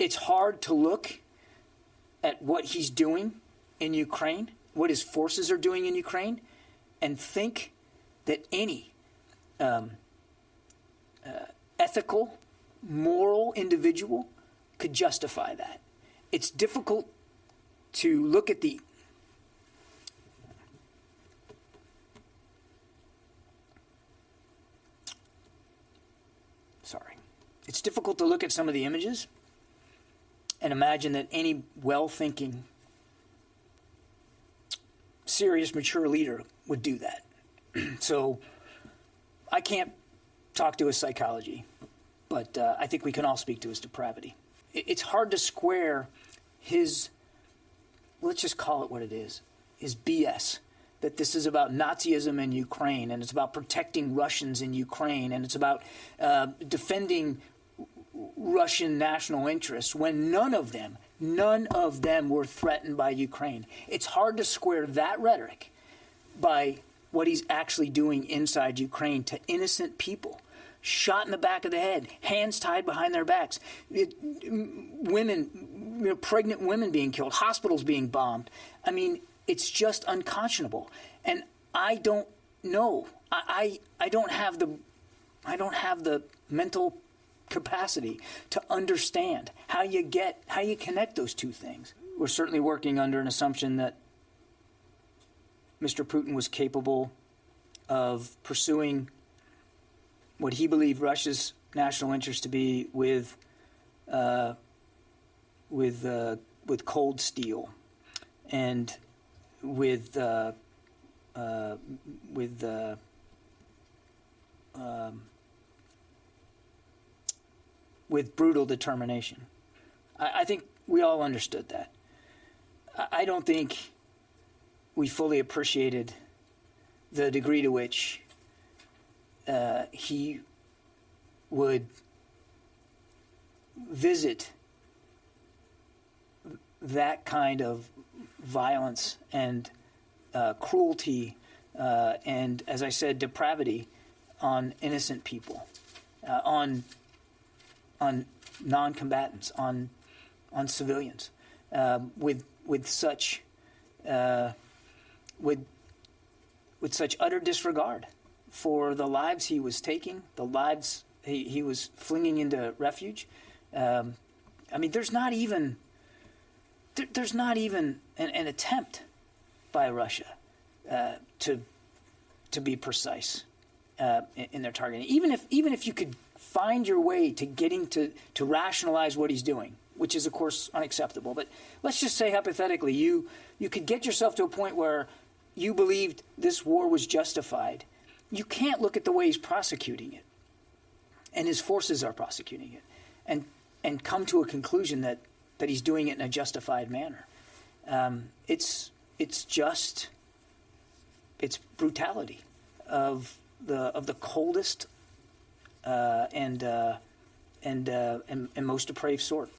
It's hard to look at what he's doing in Ukraine, what his forces are doing in Ukraine, and think that any ethical, moral individual could justify that. It's difficult to look at the It's difficult to look at some of the images and imagine that any well-thinking, serious, mature leader would do that. So I can't talk to his psychology, but I think we can all speak to his depravity. It's hard to square his, let's just call it what it is, his BS. That this is about Nazism in Ukraine, and it's about protecting Russians in Ukraine, and it's about defending Russian national interests, when none of them were threatened by Ukraine. It's hard to square that rhetoric by what he's actually doing inside Ukraine to innocent people. Shot in the back of the head, hands tied behind their backs, women, pregnant women being killed, hospitals being bombed. I mean, it's just unconscionable. And I don't know. I don't have the mental capacity to understand how you connect those two things. We're certainly working under an assumption that Mr. Putin was capable of pursuing what he believed Russia's national interest to be with cold steel and with brutal determination. I think we all understood that. I don't think we fully appreciated the degree to which he would visit that kind of violence and cruelty and, as I said, depravity on innocent people, on non-combatants, on civilians, with such utter disregard for the lives he was taking, the lives he was flinging into refuge. I mean, there's not even an attempt by Russia to be precise in their targeting. Even if you could find your way to getting to rationalize what he's doing, which is of course unacceptable. But let's just say hypothetically, you could get yourself to a point where you believed this war was justified. You can't look at the way he's prosecuting it, and his forces are prosecuting it, and come to a conclusion that he's doing it in a justified manner. It's brutality of the coldest and most depraved sort.